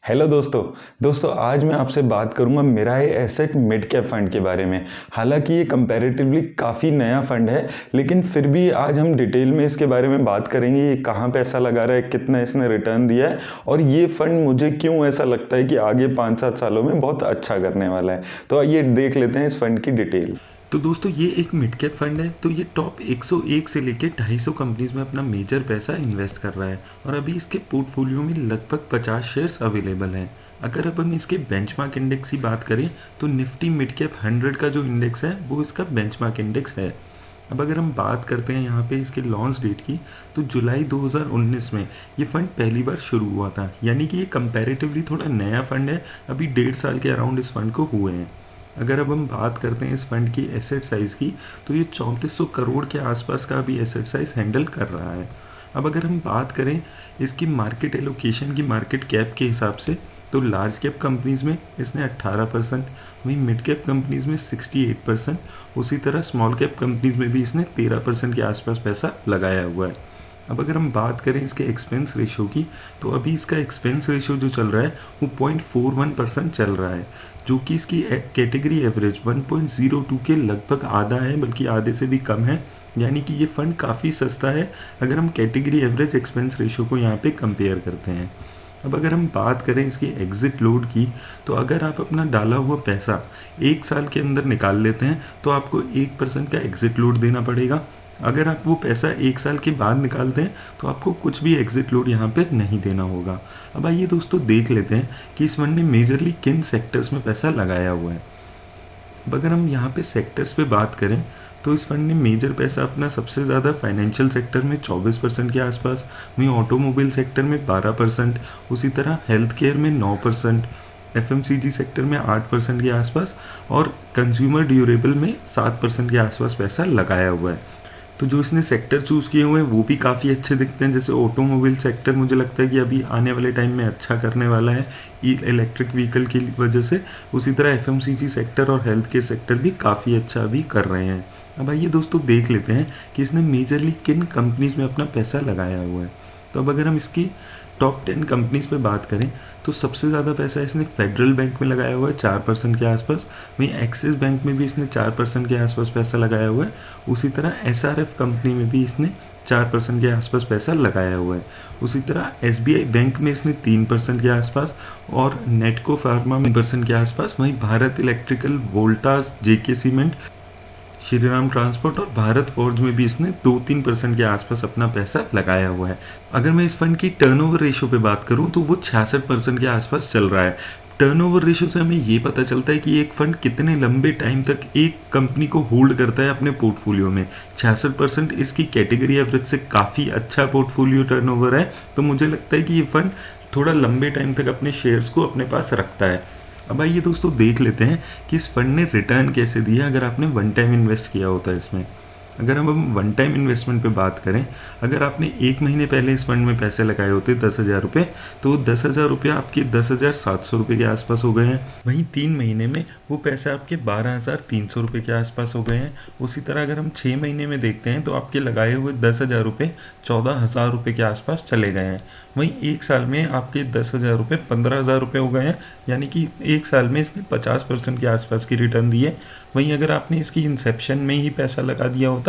Hello दोस्तों आज मैं आपसे बात करूंगा Mirae Asset mid cap fund के बारे में। हालांकि ये कंपैरेटिवली काफ़ी नया फंड है, लेकिन फिर भी आज हम डिटेल में इसके बारे में बात करेंगे। ये कहाँ पैसा लगा रहा है, कितना इसने रिटर्न दिया है और ये फंड मुझे क्यों ऐसा लगता है कि आगे 5-7 सालों में बहुत अच्छा करने वाला है। तो आइए देख लेते हैं इस फंड की डिटेल। तो दोस्तों ये एक मिड कैप फंड है। तो ये टॉप 101 से लेके 250 कंपनीज में अपना मेजर पैसा इन्वेस्ट कर रहा है और अभी इसके पोर्टफोलियो में लगभग 50 शेयर्स अवेलेबल हैं। अगर अब हम इसके बेंचमार्क इंडेक्स की बात करें तो निफ्टी मिड कैप 100 का जो इंडेक्स है वो इसका बेंचमार्क इंडेक्स है। अब अगर हम बात करते हैं यहाँ पे इसके लॉन्च डेट की, तो जुलाई 2019 में ये फंड पहली बार शुरू हुआ था, यानी कि ये कंपैरेटिवली थोड़ा नया फंड है। अभी 1.5 साल के अराउंड इस फंड को हुए हैं। अगर अब हम बात करते हैं इस फंड की एसेट साइज़ की, तो ये 3400 करोड़ के आसपास का अभी एसेट साइज़ हैंडल कर रहा है। अब अगर हम बात करें इसकी मार्केट एलोकेशन की मार्केट कैप के हिसाब से, तो लार्ज कैप कंपनीज़ में इसने 18%, वहीं मिड कैप कंपनीज़ में 68%, उसी तरह स्मॉल कैप कंपनीज़ में भी इसने 13% के आसपास पैसा लगाया हुआ है। अब अगर हम बात करें इसके एक्सपेंस रेशो की, तो अभी इसका एक्सपेंस रेशो जो चल रहा है वो 0.41% चल रहा है, जो कि इसकी कैटेगरी एवरेज 1.02 के लगभग आधा है, बल्कि आधे से भी कम है। यानी कि ये फंड काफ़ी सस्ता है अगर हम कैटेगरी एवरेज एक्सपेंस रेशो को यहाँ पे कंपेयर करते हैं। अब अगर हम बात करें इसकी एग्जिट लोड की, तो अगर आप अपना डाला हुआ पैसा 1 साल के अंदर निकाल लेते हैं तो आपको 1% का एग्जिट लोड देना पड़ेगा। अगर आप वो पैसा 1 साल के बाद निकालते हैं तो आपको कुछ भी एग्जिट लोड यहाँ पे नहीं देना होगा। अब आइए दोस्तों देख लेते हैं कि इस फंड ने मेजरली किन सेक्टर्स में पैसा लगाया हुआ है। अब अगर हम यहाँ पे सेक्टर्स पे बात करें, तो इस फंड ने मेजर पैसा अपना सबसे ज़्यादा फाइनेंशियल सेक्टर में 24% के आसपास, वहीं ऑटोमोबाइल सेक्टर में 12%, उसी तरह हेल्थ केयर में 9%, एफएमसीजी सेक्टर में 8% के आसपास और कंज्यूमर ड्यूरेबल में 7% के आसपास पैसा लगाया हुआ है। तो जो इसने सेक्टर चूज़ किए हुए हैं वो भी काफ़ी अच्छे दिखते हैं। जैसे ऑटोमोबाइल सेक्टर मुझे लगता है कि अभी आने वाले टाइम में अच्छा करने वाला है इलेक्ट्रिक व्हीकल की वजह से। उसी तरह एफएमसीजी सेक्टर और हेल्थ केयर सेक्टर भी काफ़ी अच्छा अभी कर रहे हैं। अब आइए दोस्तों देख लेते हैं कि इसने मेजरली किन कंपनीज़ में अपना पैसा लगाया हुआ है। तो अब अगर हम इसकी टॉप 10 कंपनीज़ पे बात करें, तो सबसे ज़्यादा पैसा इसने फेडरल बैंक में लगाया हुआ है 4% के आसपास, वहीं एक्सिस बैंक में भी इसने 4% के आसपास पैसा लगाया हुआ है। उसी तरह एसआरएफ कंपनी में भी इसने 4% के आसपास पैसा लगाया हुआ है। उसी तरह एसबीआई बैंक में इसने 3% के आसपास और नेटको फार्मा में 3% के आसपास, वहीं भारत इलेक्ट्रिकल, वोल्टास, जेके सीमेंट, श्रीराम ट्रांसपोर्ट और भारत फोर्ज में भी इसने 2-3% के आसपास अपना पैसा लगाया हुआ है। अगर मैं इस फंड की टर्नओवर रेशियो पे बात करूं तो वो 66% के आसपास चल रहा है। टर्नओवर रेशियो से हमें ये पता चलता है कि एक फंड कितने लंबे टाइम तक एक कंपनी को होल्ड करता है अपने पोर्टफोलियो में। 66% इसकी कैटेगरी एवरेज से काफ़ी अच्छा पोर्टफोलियो टर्नओवर है। तो मुझे लगता है कि ये फंड थोड़ा लंबे टाइम तक अपने शेयर्स को अपने पास रखता है। अब आइए दोस्तों देख लेते हैं कि इस फंड ने रिटर्न कैसे दिया अगर आपने वन टाइम इन्वेस्ट किया होता है इसमें। अगर हम वन टाइम इन्वेस्टमेंट पे बात करें, अगर आपने 1 महीने पहले इस फंड में पैसे लगाए होते 10,000 रुपये, तो 10,000 रुपये आपके 10,700 रुपये के आसपास हो गए हैं। वहीं 3 महीने में वो पैसे आपके 12,300 रुपये के आसपास हो गए हैं। उसी तरह अगर हम 6 महीने में देखते हैं तो आपके लगाए हुए 10,000 रुपये 14,000 रुपये के आसपास चले गए हैं। वहीं 1 साल में आपके 10,000 रुपये 15,000 रुपये हो गए हैं, यानी कि 1 साल में इसने 50% के आसपास की रिटर्न दी है। वहीं अगर आपने इसकी इंसेप्शन में ही पैसा लगा दिया होता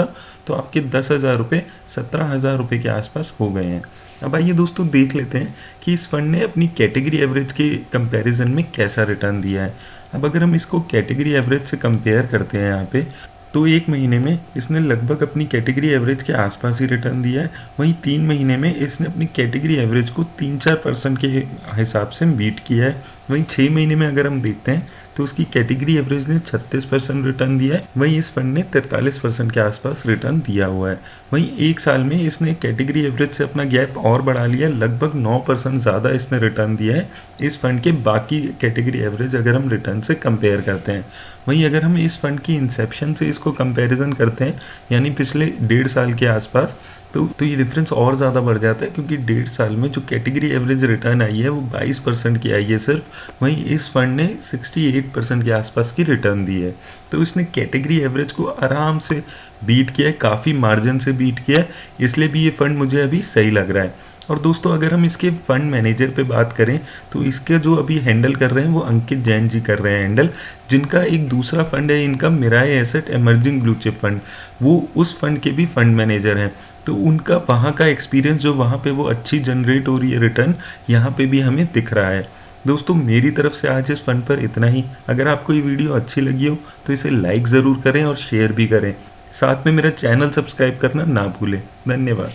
तो आपके 10,000 रुपये 17,000 रुपये के आसपास हो गए हैं। अब आइए दोस्तों देख लेते हैं कि इस फंड ने अपनी कैटेगरी एवरेज के कंपैरिजन में कैसा रिटर्न दिया है। अब अगर हम इसको कैटेगरी एवरेज से कंपेयर करते हैं यहाँ पे, तो 1 महीने में इसने लगभग अपनी कैटेगरी एवरेज के आसपास ही रिटर्न दिया है। वहीं 3 महीने में इसने अपनी कैटेगरी एवरेज को 3-4% के हिसाब से बीट किया है। वहीं 6 महीने में अगर हम देखते हैं तो उसकी कैटेगरी एवरेज ने 36% रिटर्न दिया है। वहीं इस फंड ने 43% के आसपास रिटर्न दिया हुआ है। वहीं 1 साल में इसने कैटेगरी एवरेज से अपना गैप और बढ़ा लिया, लगभग 9% ज़्यादा इसने रिटर्न दिया है इस फंड के बाकी कैटेगरी एवरेज अगर हम रिटर्न से कंपेयर करते हैं। वहीं अगर हम इस फंड की इंसेप्शन से इसको कंपैरिजन करते हैं, यानी पिछले 1.5 साल के आसपास, तो ये डिफरेंस और ज़्यादा बढ़ जाता है, क्योंकि 1.5 साल में जो कैटेगरी एवरेज रिटर्न आई है वो 22% की आई है सिर्फ। वहीं इस फंड ने 68% के आसपास की रिटर्न दी है। तो इसने कैटेगरी एवरेज को आराम से बीट किया है, काफ़ी मार्जिन से बीट किया है, इसलिए भी ये फंड मुझे अभी सही लग रहा है। और दोस्तों अगर हम इसके फंड मैनेजर पे बात करें तो इसके जो अभी हैंडल कर रहे हैं वो अंकित जैन जी कर रहे हैं हैंडल, जिनका एक दूसरा फंड है इनका Mirae Asset emerging blue chip fund, वो उस फंड के भी फंड मैनेजर हैं। तो उनका वहाँ का एक्सपीरियंस जो वहाँ पे वो अच्छी जनरेट हो रही है रिटर्न, यहाँ पे भी हमें दिख रहा है। दोस्तों मेरी तरफ से आज इस फंड पर इतना ही। अगर आपको ये वीडियो अच्छी लगी हो तो इसे लाइक ज़रूर करें और शेयर भी करें। साथ में मेरा चैनल सब्सक्राइब करना ना भूलें। धन्यवाद।